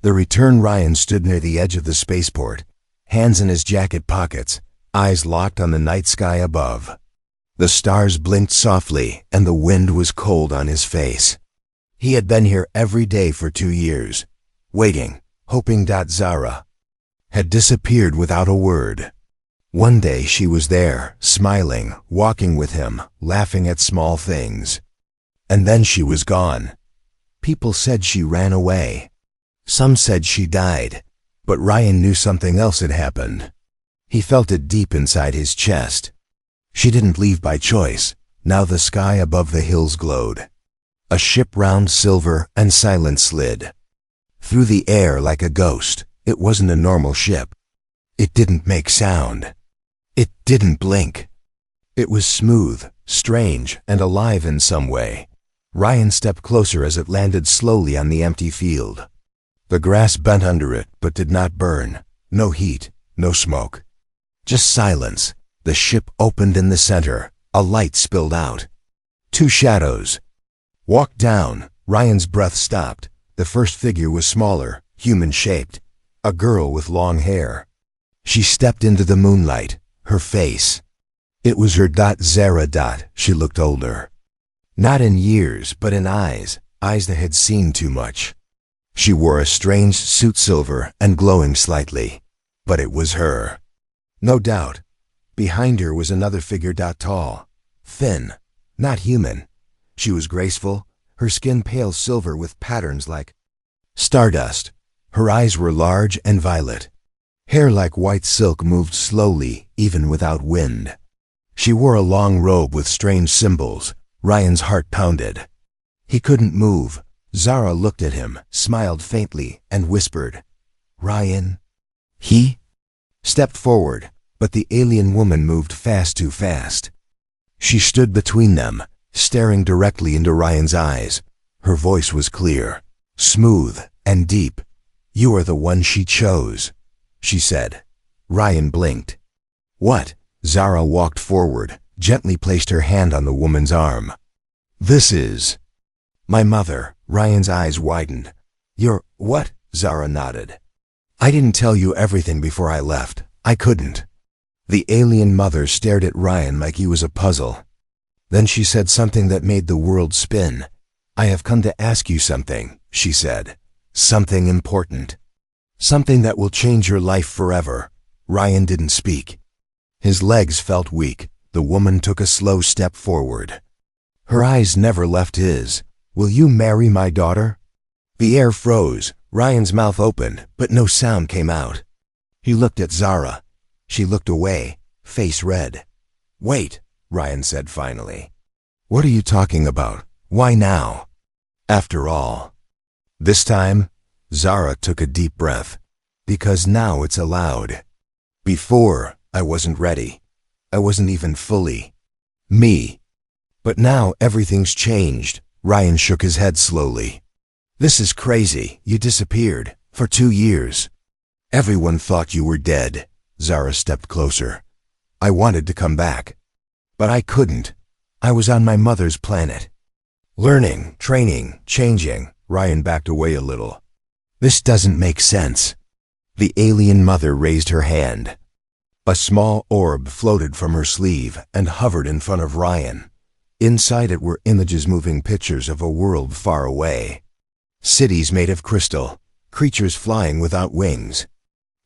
The return Ryan stood near the edge of the spaceport, hands in his jacket pockets, eyes locked on the night sky above. The stars blinked softly, and the wind was cold on his face. He had been here every day for 2 years, waiting, hoping. Zara had disappeared without a word. One day she was there, smiling, walking with him, laughing at small things. And then she was gone. People said she ran away. Some said she died, but Ryan knew something else had happened. He felt it deep inside his chest. She didn't leave by choice. Now the sky above the hills glowed. A ship round silver and silent slid through the air like a ghost. It wasn't a normal ship. It didn't make sound. It didn't blink. It was smooth, strange, and alive in some way. Ryan stepped closer as it landed slowly on the empty field. The grass bent under it, but did not burn. No heat, no smoke. Just silence. The ship opened in the center. A light spilled out. 2 shadows walked down. Ryan's breath stopped. The first figure was smaller, human-shaped. A girl with long hair. She stepped into the moonlight. Her face. It was her. Zara. She looked older. Not in years, but in eyes. Eyes that had seen too much. She wore a strange suit, silver and glowing slightly. But it was her. No doubt. Behind her was another figure. Tall. Thin. Not human. She was graceful, her skin pale silver with patterns like stardust. Her eyes were large and violet. Hair like white silk moved slowly, even without wind. She wore a long robe with strange symbols. Ryan's heart pounded. He couldn't move. Zara looked at him, smiled faintly, and whispered, "Ryan." He stepped forward, but the alien woman moved too fast. She stood between them, staring directly into Ryan's eyes. Her voice was clear, smooth, and deep. "You are the one she chose," she said. Ryan blinked. "What?" Zara walked forward, gently placed her hand on the woman's arm. "This is my mother." Ryan's eyes widened. "You're what?" Zara nodded. "I didn't tell you everything before I left. I couldn't." The alien mother stared at Ryan like he was a puzzle. Then she said something that made the world spin. "I have come to ask you something," she said. "Something important. Something that will change your life forever." Ryan didn't speak. His legs felt weak. The woman took a slow step forward. Her eyes never left his. "Will you marry my daughter?" The air froze. Ryan's mouth opened, but no sound came out. He looked at Zara. She looked away, face red. "Wait," Ryan said finally. "What are you talking about? Why now?" "After all." This time, Zara took a deep breath. "Because now it's allowed. Before, I wasn't ready. I wasn't even fully me. But now everything's changed." Ryan shook his head slowly. "This is crazy. You disappeared for 2 years. Everyone thought you were dead." Zara stepped closer. "I wanted to come back, but I couldn't. I was on my mother's planet. Learning, training, changing." Ryan backed away a little. "This doesn't make sense." The alien mother raised her hand. A small orb floated from her sleeve and hovered in front of Ryan. Inside it were images, moving pictures of a world far away. Cities made of crystal, creatures flying without wings.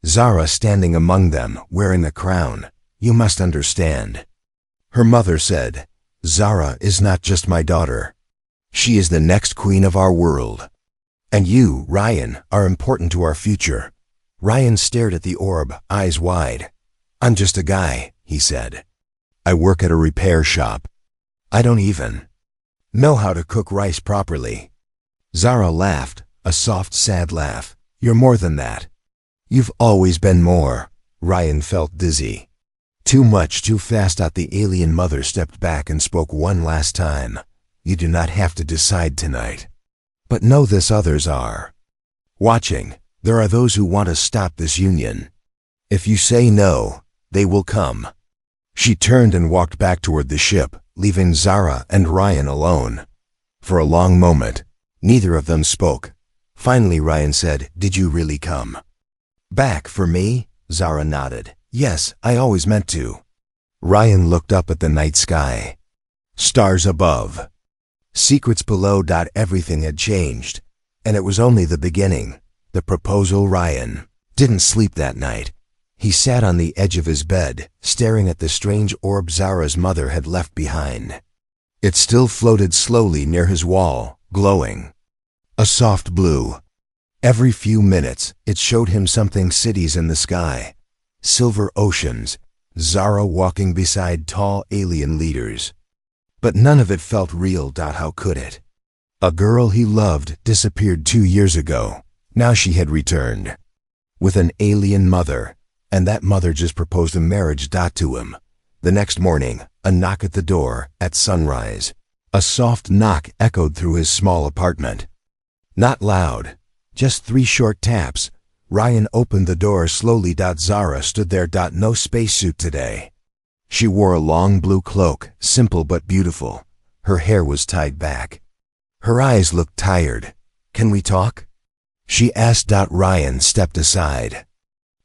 Zara standing among them, wearing a crown. "You must understand." Her mother said, "Zara is not just my daughter. She is the next queen of our world. And you, Ryan, are important to our future." Ryan stared at the orb, eyes wide. "I'm just a guy," he said. "I work at a repair shop. I don't even know how to cook rice properly." Zara laughed, a soft, sad laugh. "You're more than that. You've always been more." Ryan felt dizzy. Too much, too fast. The alien mother stepped back and spoke one last time. "You do not have to decide tonight. But know this, others are watching. There are those who want to stop this union. If you say no, they will come." She turned and walked back toward the ship, leaving Zara and Ryan alone. For a long moment, neither of them spoke. Finally, Ryan said, "Did you really come back for me?" Zara nodded. "Yes, I always meant to." Ryan looked up at the night sky. Stars above. Secrets below. Everything had changed. And it was only the beginning. The proposal. Ryan didn't sleep that night. He sat on the edge of his bed, staring at the strange orb Zara's mother had left behind. It still floated slowly near his wall, glowing a soft blue. Every few minutes, it showed him something: cities in the sky, silver oceans, Zara walking beside tall alien leaders. But none of it felt real. How could it? A girl he loved disappeared 2 years ago. Now she had returned with an alien mother, and that mother just proposed a marriage. To him. The next morning, a knock at the door at sunrise. A soft knock echoed through his small apartment. Not loud, just 3 short taps. Ryan opened the door slowly. Zara stood there. No spacesuit today. She wore a long blue cloak, simple but beautiful. Her hair was tied back. Her eyes looked tired. "Can we talk?" she asked. Ryan stepped aside.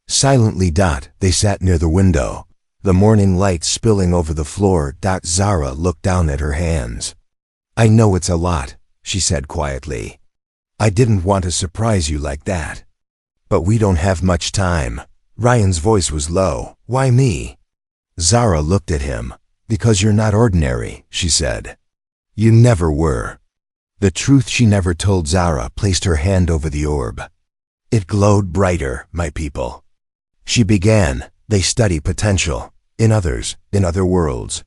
Silently. They sat near the window, the morning light spilling over the floor. Zara looked down at her hands. "I know it's a lot," she said quietly. "I didn't want to surprise you like that. But we don't have much time." Ryan's voice was low. "Why me?" Zara looked at him. "Because you're not ordinary," she said. "You never were." The truth she never told Zara placed her hand over the orb. It glowed brighter. "My people," she began, "they study potential in others, in other worlds.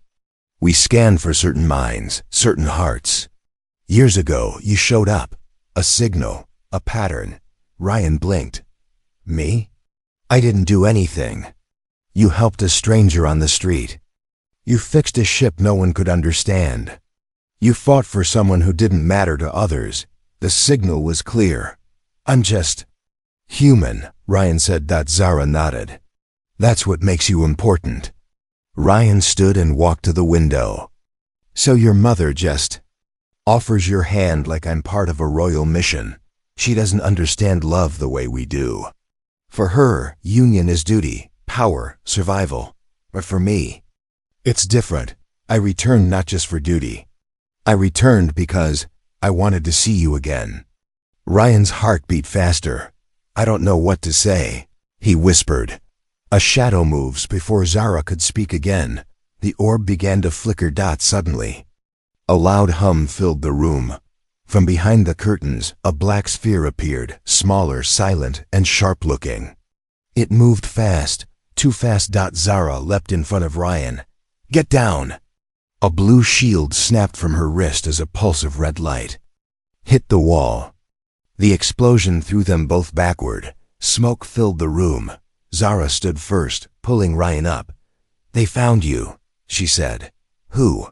We scan for certain minds, certain hearts. Years ago, you showed up. A signal, a pattern." Ryan blinked. "Me? I didn't do anything." "You helped a stranger on the street. You fixed a ship no one could understand. You fought for someone who didn't matter to others. The signal was clear. I'm just human," Ryan said. Zara nodded. "That's what makes you important." Ryan stood and walked to the window. "So your mother just offers your hand like I'm part of a royal mission. She doesn't understand love the way we do. For her, union is duty, power, survival. But for me, it's different. I returned not just for duty. I returned because I wanted to see you again." Ryan's heart beat faster. "I don't know what to say," he whispered. A shadow moves. Before Zara could speak again, the orb began to flicker. Suddenly, a loud hum filled the room. From behind the curtains, a black sphere appeared, smaller, silent, and sharp-looking. It moved fast, too fast. Zara leapt in front of Ryan. "Get down!" A blue shield snapped from her wrist as a pulse of red light hit the wall. The explosion threw them both backward. Smoke filled the room. Zara stood first, pulling Ryan up. "They found you," she said. "Who?"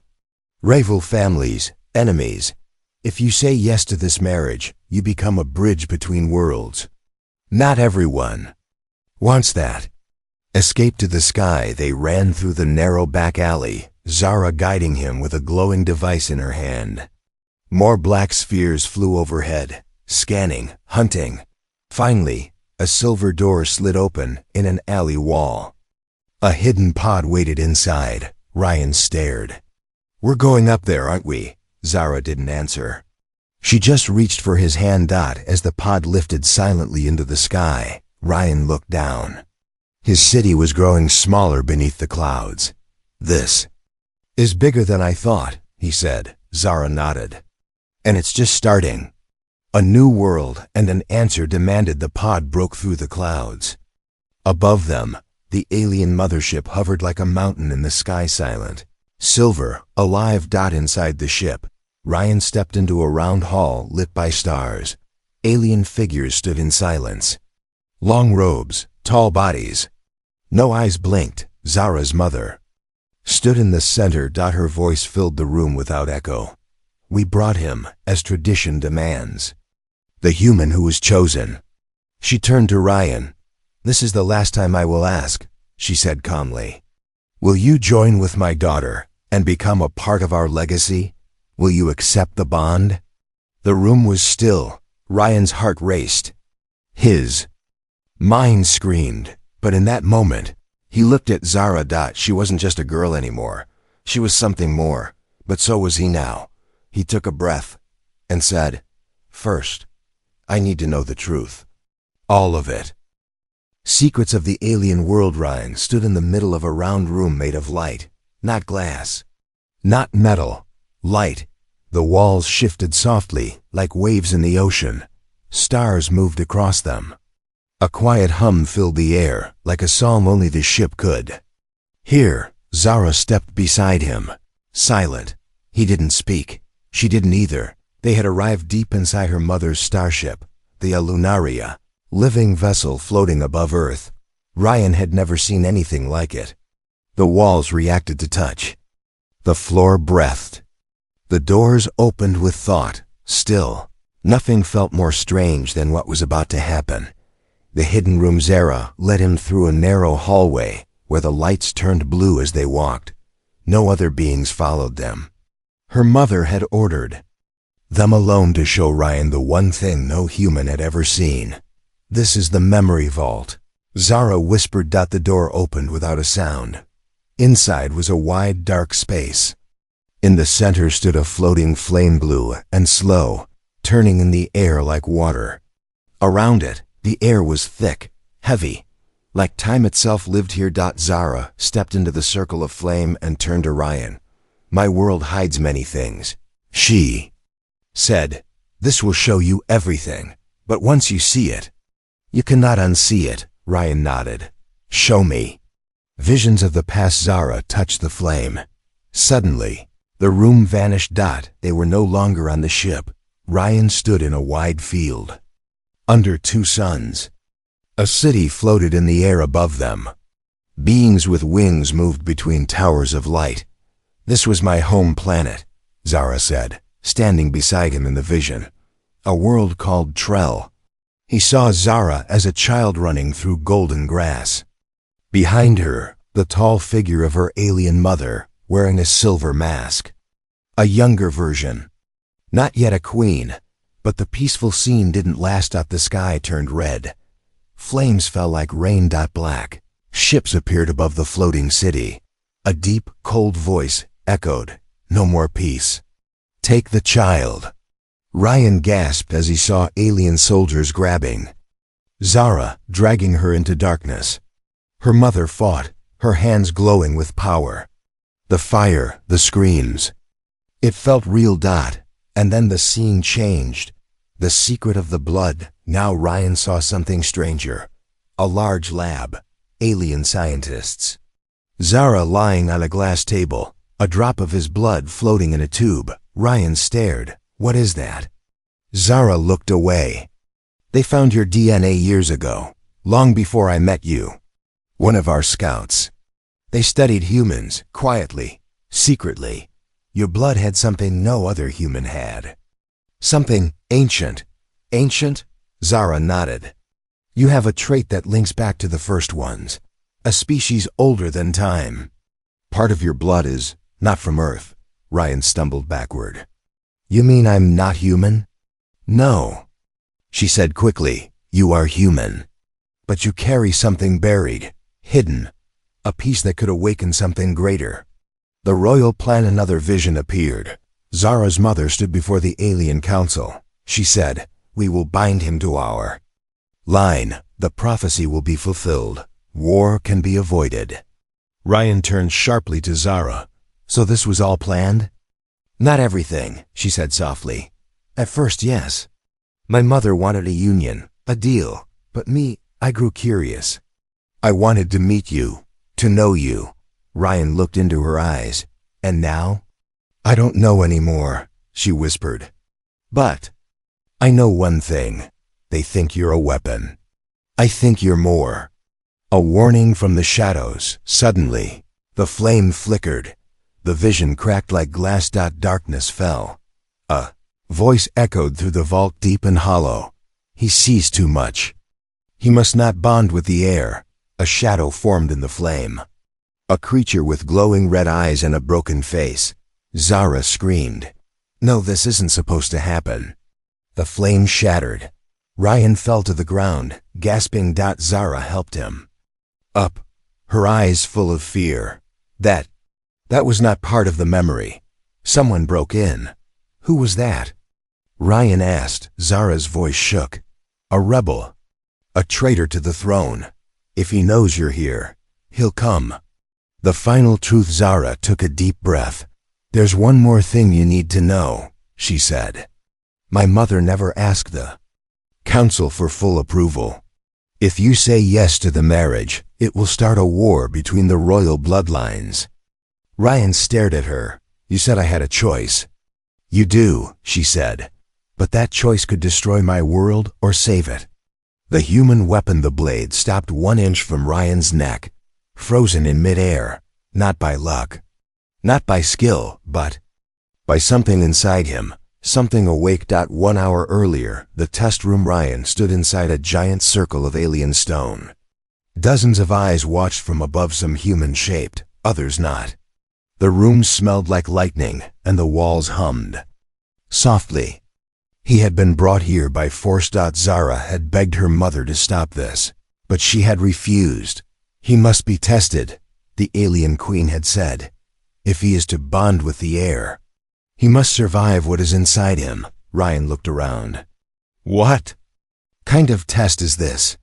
"Rival families, enemies. If you say yes to this marriage, you become a bridge between worlds. Not everyone wants that." Escape to the sky. They ran through the narrow back alley, Zara guiding him with a glowing device in her hand. More black spheres flew overhead, scanning, hunting. Finally, a silver door slid open in an alley wall. A hidden pod waited inside. Ryan stared. "We're going up there, aren't we?" Zara didn't answer. She just reached for his hand. As the pod lifted silently into the sky, Ryan looked down. His city was growing smaller beneath the clouds. "This is bigger than I thought," he said. Zara nodded. "And it's just starting." A new world and an answer demanded. The pod broke through the clouds. Above them, the alien mothership hovered like a mountain in the sky, silent, silver, alive. Inside the ship, Ryan stepped into a round hall lit by stars. Alien figures stood in silence. Long robes, tall bodies. No eyes blinked. Zara's mother stood in the center. Her voice filled the room without echo. "We brought him, as tradition demands. The human who was chosen." She turned to Ryan. "This is the last time I will ask," she said calmly. "Will you join with my daughter and become a part of our legacy? Will you accept the bond?" The room was still. Ryan's heart raced. His mind screamed, but in that moment, he looked at Zara. She wasn't just a girl anymore. She was something more, but so was he now. He took a breath and said, "First, I need to know the truth. All of it." Secrets of the alien world. Ryan stood in the middle of a round room made of light, not glass, not metal, light. The walls shifted softly, like waves in the ocean. Stars moved across them. A quiet hum filled the air, like a psalm only the ship could. Here, Zara stepped beside him, silent. He didn't speak. She didn't either. They had arrived deep inside her mother's starship, the Lunaria, living vessel floating above Earth. Ryan had never seen anything like it. The walls reacted to touch. The floor breathed. The doors opened with thought. Still, nothing felt more strange than what was about to happen. The hidden room. Zara led him through a narrow hallway where the lights turned blue as they walked. No other beings followed them. Her mother had ordered them alone to show Ryan the one thing no human had ever seen. "This is the memory vault," Zara whispered. The door opened without a sound. Inside was a wide, dark space. In the center stood a floating flame, blue and slow, turning in the air like water. Around it, the air was thick, heavy, like time itself lived here. Zara stepped into the circle of flame and turned to Ryan. "My world hides many things," she said. "This will show you everything, but once you see it, you cannot unsee it." Ryan nodded. "Show me." Visions of the past. Zara touched the flame. Suddenly, the room vanished. They were no longer on the ship. Ryan stood in a wide field, under two suns. A city floated in the air above them. Beings with wings moved between towers of light. "This was my home planet," Zara said, standing beside him in the vision. "A world called Trell." He saw Zara as a child running through golden grass. Behind her, the tall figure of her alien mother, wearing a silver mask. A younger version. Not yet a queen, but the peaceful scene didn't last. The sky turned red. Flames fell like rain. Black ships appeared above the floating city. A deep, cold voice echoed, "No more peace. Take the child." Ryan gasped as he saw alien soldiers grabbing Zara, dragging her into darkness. Her mother fought, her hands glowing with power. The fire, the screams. It felt real. And then the scene changed. The secret of the blood. Now Ryan saw something stranger. A large lab. Alien scientists. Zara lying on a glass table. A drop of his blood floating in a tube. Ryan stared. "What is that?" Zara looked away. "They found your DNA years ago, long before I met you. One of our scouts. They studied humans, quietly, secretly. Your blood had something no other human had. Something ancient." "Ancient?" Zara nodded. "You have a trait that links back to the first ones. A species older than time. Part of your blood is not from Earth." Ryan stumbled backward. "You mean I'm not human?" "No," she said quickly. "You are human. But you carry something buried, hidden. A piece that could awaken something greater." The royal plan. Another vision appeared. Zara's mother stood before the alien council. She said, "We will bind him to our line. The prophecy will be fulfilled. War can be avoided." Ryan turned sharply to Zara. "So this was all planned?" "Not everything," she said softly. "At first, yes. My mother wanted a union, a deal. But me, I grew curious. I wanted to meet you, to know you." Ryan looked into her eyes. "And now?" "I don't know anymore," she whispered. "But I know one thing. They think you're a weapon. I think you're more." A warning from the shadows. Suddenly, the flame flickered. The vision cracked like glass. Darkness fell. A voice echoed through the vault, deep and hollow. He sees too much. He must not bond with the air. A shadow formed in the flame. A creature with glowing red eyes and a broken face. Zara screamed. "No, this isn't supposed to happen." The flame shattered. Ryan fell to the ground, gasping. Zara helped him up, her eyes full of fear. That was not part of the memory. Someone broke in. Who was that? Ryan asked. Zara's voice shook. A rebel. A traitor to the throne. If he knows you're here, he'll come. The final truth. Zara took a deep breath. There's one more thing you need to know, she said. My mother never asked the council for full approval. If you say yes to the marriage, it will start a war between the royal bloodlines. Ryan stared at her. You said I had a choice. You do, she said. But that choice could destroy my world or save it. The human weapon, the blade, stopped 1 inch from Ryan's neck, frozen in midair, not by luck, not by skill, but by something inside him, something awake. 1 hour earlier, the test room. Ryan stood inside a giant circle of alien stone. Dozens of eyes watched from above, some human-shaped, others not. The room smelled like lightning, and the walls hummed softly. He had been brought here by force. Zara had begged her mother to stop this, but she had refused. He must be tested, the alien queen had said. If he is to bond with the air, he must survive what is inside him. Ryan looked around. What kind of test is this?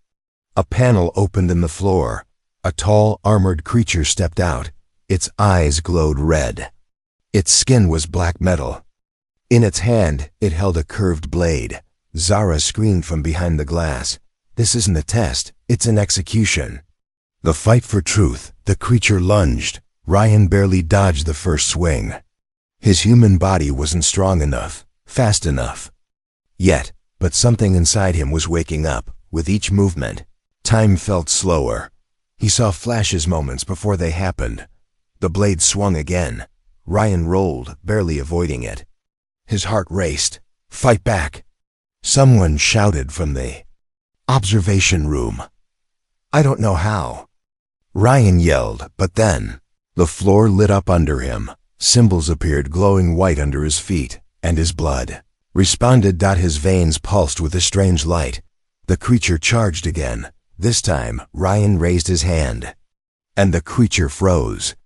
A panel opened in the floor. A tall, armored creature stepped out. Its eyes glowed red. Its skin was black metal. In its hand, it held a curved blade. Zara screamed from behind the glass. This isn't a test, it's an execution. The fight for truth. The creature lunged. Ryan barely dodged the first swing. His human body wasn't strong enough, fast enough yet, but something inside him was waking up. With each movement, time felt slower. He saw flashes moments before they happened. The blade swung again. Ryan rolled, barely avoiding it. His heart raced. Fight back! Someone shouted from the observation room. I don't know how. Ryan yelled, but then the floor lit up under him. Symbols appeared, glowing white under his feet, and his blood responded. His veins pulsed with a strange light. The creature charged again. This time, Ryan raised his hand, and the creature froze.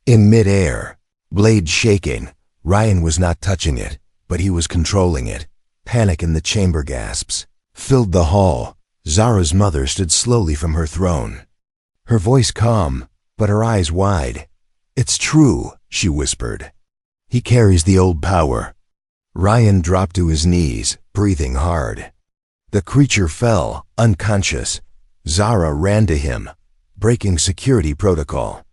In midair, blade shaking. Ryan was not touching it, but he was controlling it. Panic in the chamber, gasps filled the hall. Zara's mother stood slowly from her throne, her voice calm, but her eyes wide. It's true, she whispered. He carries the old power. Ryan dropped to his knees, breathing hard. The creature fell, unconscious. Zara ran to him, breaking security protocol.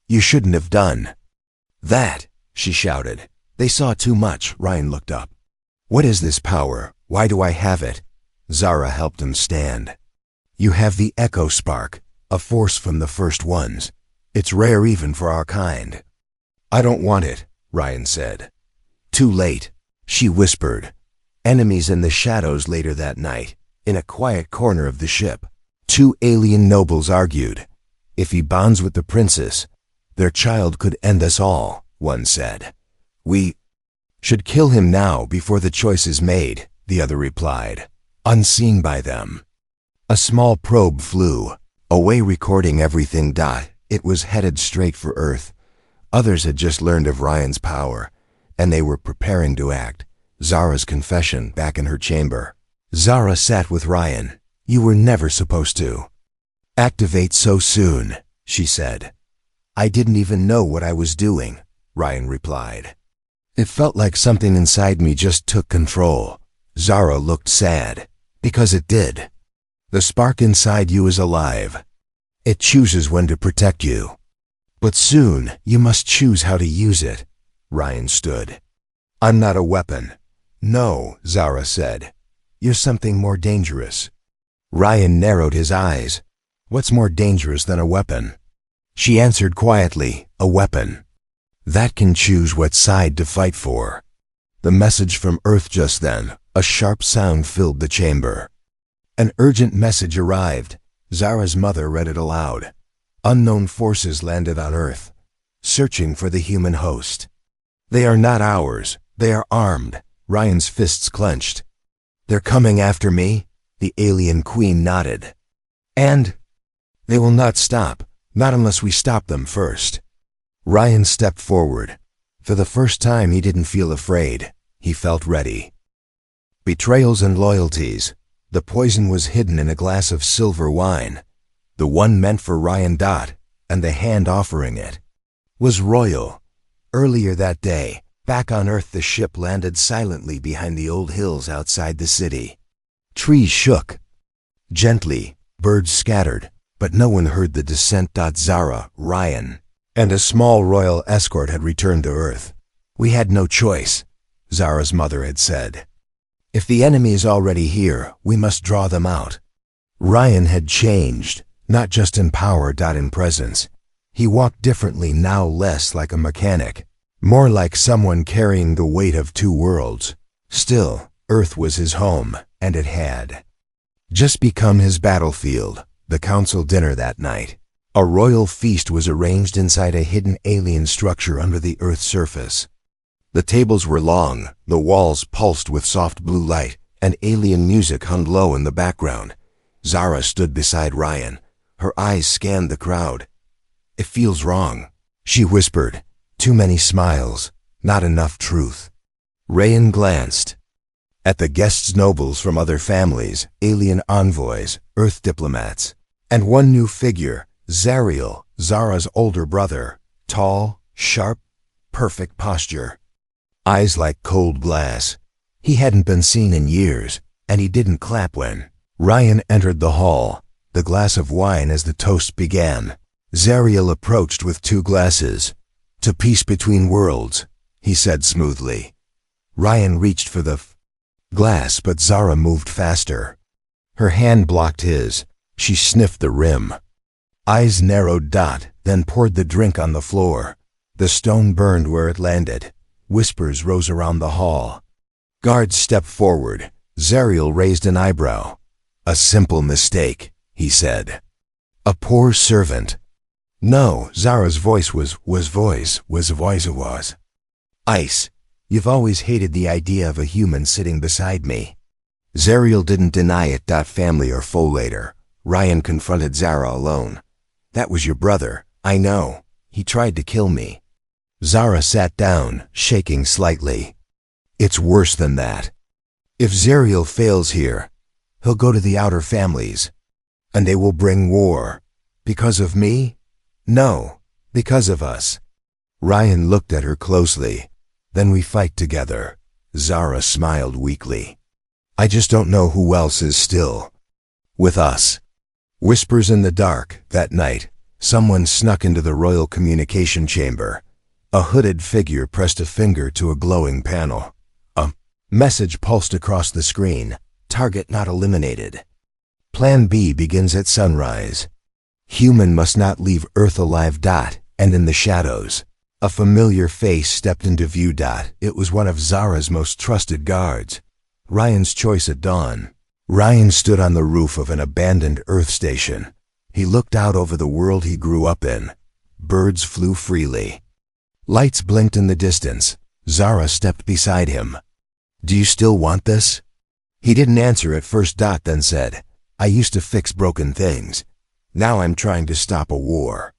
You shouldn't have done that, she shouted. They saw too much. Ryan looked up. What is this power? Why do I have it? Zara helped him stand. You have the echo spark, a force from the first ones. It's rare even for our kind. I don't want it, Ryan said. Too late, she whispered. Enemies in the shadows. Later that night, in a quiet corner of the ship, 2 alien nobles argued. If he bonds with the princess, their child could end us all, one said. We should kill him now before the choice is made, the other replied, unseen by them. A small probe flew away, recording everything. It was headed straight for Earth. Others had just learned of Ryan's power, and they were preparing to act. Zara's confession back in her chamber. Zara sat with Ryan. You were never supposed to activate so soon, she said. I didn't even know what I was doing, Ryan replied. It felt like something inside me just took control. Zara looked sad, because it did. The spark inside you is alive. It chooses when to protect you. But soon, you must choose how to use it. Ryan stood. I'm not a weapon. No, Zara said. You're something more dangerous. Ryan narrowed his eyes. What's more dangerous than a weapon? She answered quietly, a weapon that can choose what side to fight for. The message from Earth just then, a sharp sound filled the chamber. An urgent message arrived. Zara's mother read it aloud. Unknown forces landed on Earth, searching for the human host. They are not ours. They are armed. Ryan's fists clenched. They're coming after me? The alien queen nodded. And? They will not stop, not unless we stop them first. Ryan stepped forward. For the first time he didn't feel afraid. He felt ready. Betrayals and loyalties. The poison was hidden in a glass of silver wine. The one meant for Ryan Dot, and the hand offering it, was royal. Earlier that day, back on Earth, the ship landed silently behind the old hills outside the city. Trees shook. Gently, birds scattered, but no one heard the descent. Zara, Ryan, and a small royal escort had returned to Earth. We had no choice, Zara's mother had said. If the enemy is already here, we must draw them out. Ryan had changed, not just in power, in presence. He walked differently now, less like a mechanic, more like someone carrying the weight of two worlds. Still, Earth was his home, and it had just become his battlefield. The council dinner that night. A royal feast was arranged inside a hidden alien structure under the Earth's surface. The tables were long, the walls pulsed with soft blue light, and alien music hung low in the background. Zara stood beside Ryan. Her eyes scanned the crowd. It feels wrong, she whispered. Too many smiles, not enough truth. Ryan glanced at the guests, nobles from other families, alien envoys, Earth diplomats, and one new figure, Zariel, Zara's older brother, tall, sharp, perfect posture. Eyes like cold glass. He hadn't been seen in years, and he didn't clap when Ryan entered the hall, the glass of wine as the toast began. Zariel approached with 2 glasses. To peace between worlds, he said smoothly. Ryan reached for the glass, but Zara moved faster. Her hand blocked his. She sniffed the rim. Eyes narrowed, then poured the drink on the floor. The stone burned where it landed. Whispers rose around the hall. Guards stepped forward. Zariel raised an eyebrow. A simple mistake, he said. A poor servant. No, Zara's voice was ice. You've always hated the idea of a human sitting beside me. Zariel didn't deny it. Family or foe later. Ryan confronted Zara alone. That was your brother, I know. He tried to kill me. Zara sat down, shaking slightly. It's worse than that. If Zariel fails here, he'll go to the outer families, and they will bring war. Because of me? No, because of us. Ryan looked at her closely. Then we fight together. Zara smiled weakly. I just don't know who else is still with us. Whispers in the dark. That night, someone snuck into the royal communication chamber. A hooded figure pressed a finger to a glowing panel. A message pulsed across the screen. Target not eliminated. Plan B begins at sunrise. Human must not leave Earth alive. And in the shadows, a familiar face stepped into view. It was one of Zara's most trusted guards. Ryan's choice at dawn. Ryan stood on the roof of an abandoned Earth station. He looked out over the world he grew up in. Birds flew freely. Lights blinked in the distance. Zara stepped beside him. Do you still want this? He didn't answer at first. Then said, I used to fix broken things. Now I'm trying to stop a war.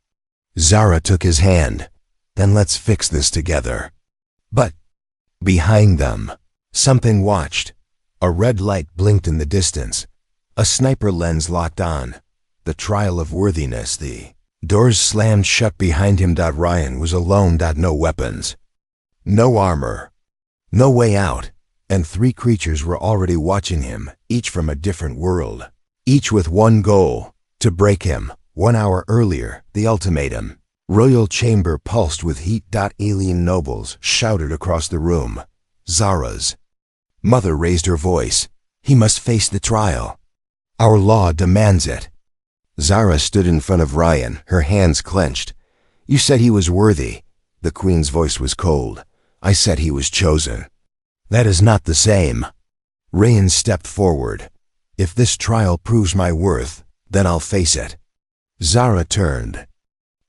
Zara took his hand. Then let's fix this together. But behind them, something watched. A red light blinked in the distance. A sniper lens locked on. The trial of worthiness. The doors slammed shut behind him. Ryan was alone. No weapons. No armor. No way out. And 3 creatures were already watching him, each from a different world. Each with one goal, to break him. 1 hour earlier, the ultimatum. Royal chamber pulsed with heat. Alien nobles shouted across the room. Zara's mother raised her voice. He must face the trial. Our law demands it. Zara stood in front of Ryan, her hands clenched. You said he was worthy. The queen's voice was cold. I said he was chosen. That is not the same. Ryan stepped forward. If this trial proves my worth, then I'll face it. Zara turned.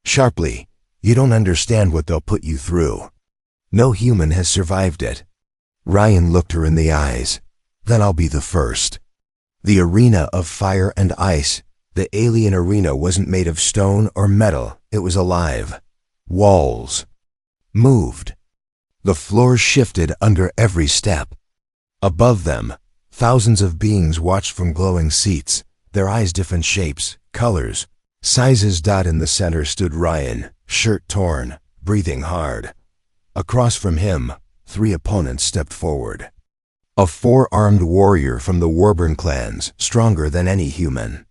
Sharply, you don't understand what they'll put you through. No human has survived it. Ryan looked her in the eyes. then I'll be the first. The arena of fire and ice. The alien arena wasn't made of stone or metal, it was alive. Walls moved. The floor shifted under every step. Above them, thousands of beings watched from glowing seats, their eyes different shapes, colors, sizes. In the center stood Ryan, shirt torn, breathing hard. Across from him, 3 opponents stepped forward. A 4-armed warrior from the Warburn clans, stronger than any human.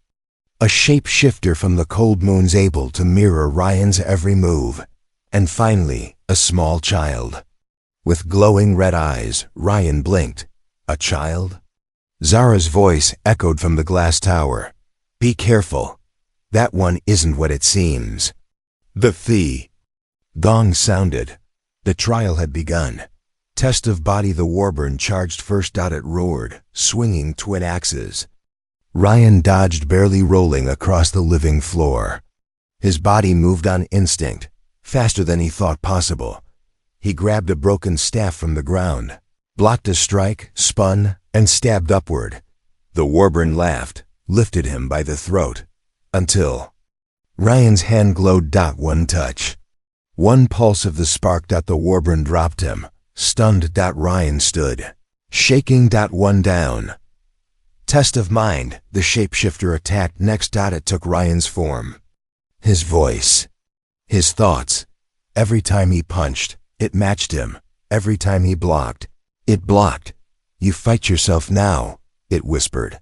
A shapeshifter from the Cold Moons able to mirror Ryan's every move. And finally, a small child. With glowing red eyes, Ryan blinked. A child? Zara's voice echoed from the glass tower. Be careful. That one isn't what it seems. The gong sounded. The trial had begun. Test of body. The Warburn charged first. It roared, swinging twin axes. Ryan dodged, barely rolling across the living floor. His body moved on instinct, faster than he thought possible. He grabbed a broken staff from the ground, blocked a strike, spun, and stabbed upward. The Warburn laughed, lifted him by the throat, until Ryan's hand glowed. One touch. One pulse of the spark. The Warburn dropped him, stunned. Ryan stood, shaking. One down. Test of mind. The shapeshifter attacked next. It took Ryan's form. His voice. His thoughts. Every time he punched, it matched him. Every time he blocked, it blocked. You fight yourself now, it whispered.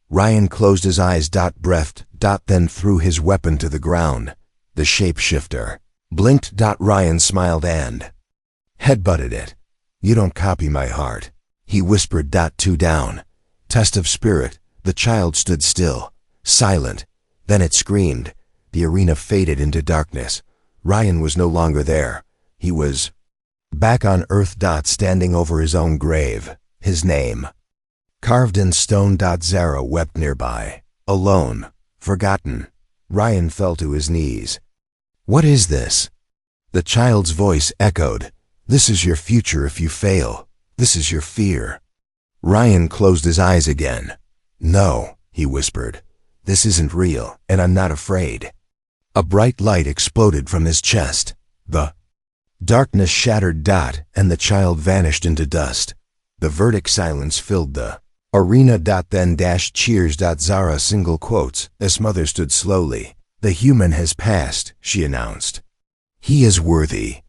Ryan closed his eyes. Breathed. Then threw his weapon to the ground. The shapeshifter blinked. Ryan smiled and headbutted it. You don't copy my heart, he whispered. 2 down. Test of spirit. The child stood still, silent. Then it screamed. The arena faded into darkness. Ryan was no longer there. He was back on Earth. Standing over his own grave. His name carved in stone. Zara wept nearby. Alone, forgotten. Ryan fell to his knees. What is this? The child's voice echoed. This is your future if you fail. This is your fear. Ryan closed his eyes again. No, he whispered. This isn't real, and I'm not afraid. A bright light exploded from his chest. The darkness shattered. And the child vanished into dust. The verdict silence filled the arena. Then cheers. Zara single quotes. As mother stood slowly. The human has passed, she announced. He is worthy.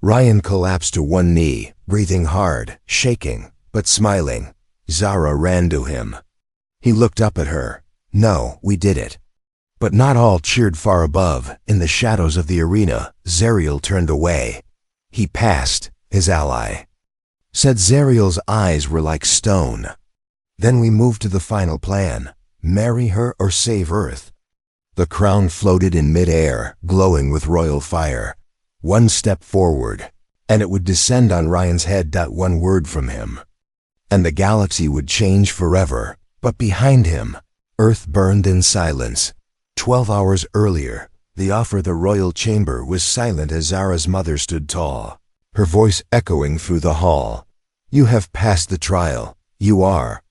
Ryan collapsed to one knee, breathing hard, shaking, but smiling. Zara ran to him. He looked up at her. No, we did it. But not all cheered. Far above, in the shadows of the arena, Zariel turned away. He passed, his ally. Said Zariel's eyes were like stone. Then we moved to the final plan. Marry her or save Earth. The crown floated in mid-air, glowing with royal fire. One step forward, and it would descend on Ryan's head. One word from him, and the galaxy would change forever. But behind him, Earth burned in silence. 12 hours earlier, the offer. The royal chamber was silent as Zara's mother stood tall, her voice echoing through the hall. You have passed the trial. You are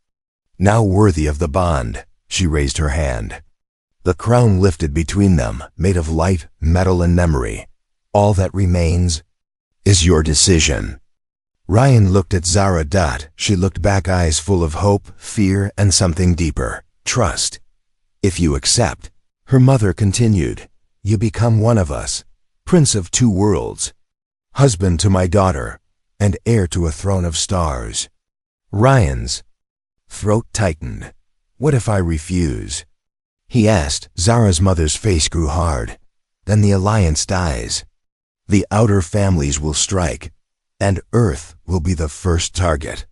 now worthy of the bond. She raised her hand. The crown lifted between them, made of light, metal, and memory. All that remains is your decision. Ryan looked at Zara. She looked back, eyes full of hope, fear, and something deeper, trust. If you accept, her mother continued, you become one of us, prince of 2 worlds, husband to my daughter, and heir to a throne of stars. Ryan's throat tightened. What if I refuse? He asked. Zara's mother's face grew hard. Then the alliance dies. The outer families will strike, and Earth will be the first target.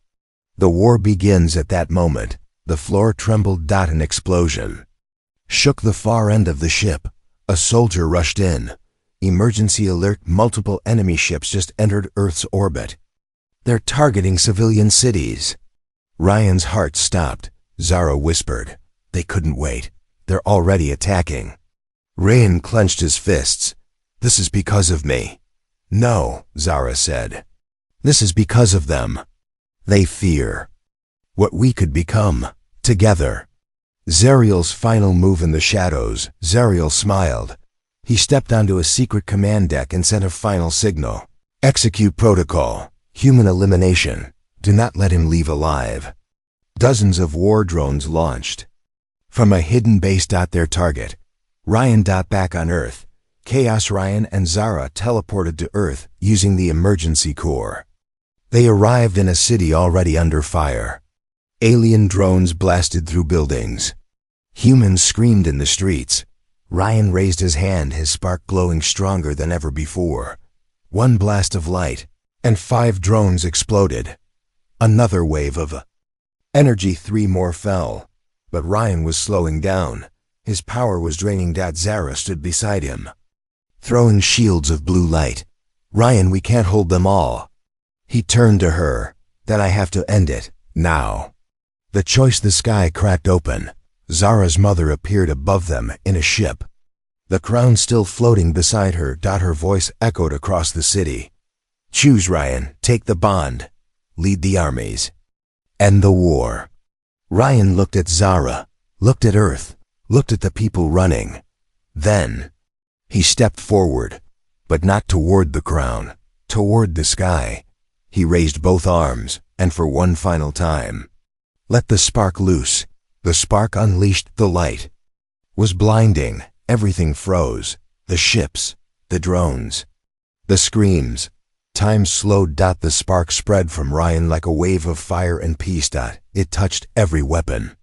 The war begins at that moment. The floor trembled. An explosion shook the far end of the ship. A soldier rushed in. Emergency alert, multiple enemy ships just entered Earth's orbit. They're targeting civilian cities. Ryan's heart stopped. Zara whispered, they couldn't wait. They're already attacking. Ryan clenched his fists. This is because of me. No, Zara said. This is because of them. They fear what we could become, together. Zariel's final move in the shadows. Zariel smiled. He stepped onto a secret command deck and sent a final signal. Execute protocol. Human elimination. Do not let him leave alive. Dozens of war drones launched. From a hidden base. Their target. Ryan. Back on Earth. Chaos Ryan and Zara teleported to Earth using the emergency core. They arrived in a city already under fire. Alien drones blasted through buildings. Humans screamed in the streets. Ryan raised his hand, his spark glowing stronger than ever before. One blast of light, and 5 drones exploded. Another wave of energy. 3 more fell. But Ryan was slowing down. His power was draining. Zara stood beside him, throwing shields of blue light. Ryan, we can't hold them all. He turned to her. Then I have to end it, now. The choice. The sky cracked open. Zara's mother appeared above them in a ship. The crown still floating beside her. Her voice echoed across the city. Choose, Ryan. Take the bond. Lead the armies. End the war. Ryan looked at Zara, looked at Earth, looked at the people running. Then he stepped forward, but not toward the crown, toward the sky. He raised both arms, and for one final time, let the spark loose. The spark unleashed. The light was blinding. Everything froze. The ships, the drones, the screams. Time slowed. The spark spread from Ryan like a wave of fire and peace. It touched every weapon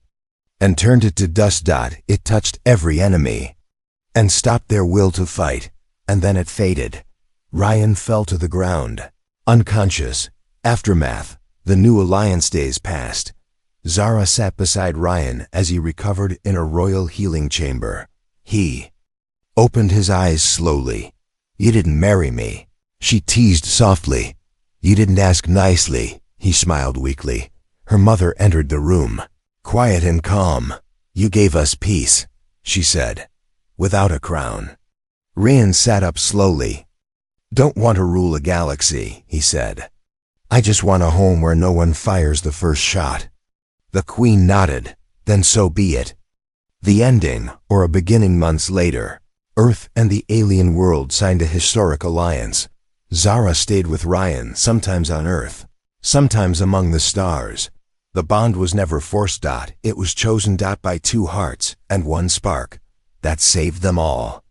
and turned it to dust. It touched every enemy and stopped their will to fight. And then it faded. Ryan fell to the ground, unconscious. Aftermath. The new alliance days passed. Zara sat beside Ryan as he recovered in a royal healing chamber. He opened his eyes slowly. You didn't marry me, she teased softly. You didn't ask nicely, he smiled weakly. Her mother entered the room, quiet and calm. You gave us peace, she said, without a crown. Ryan sat up slowly. Don't want to rule a galaxy, he said. I just want a home where no one fires the first shot. The queen nodded. Then so be it. The ending, or a beginning. Months later, Earth and the alien world signed a historic alliance. Zara stayed with Ryan, sometimes on Earth, sometimes among the stars. The bond was never forced. It was chosen. By 2 hearts and 1 spark that saved them all.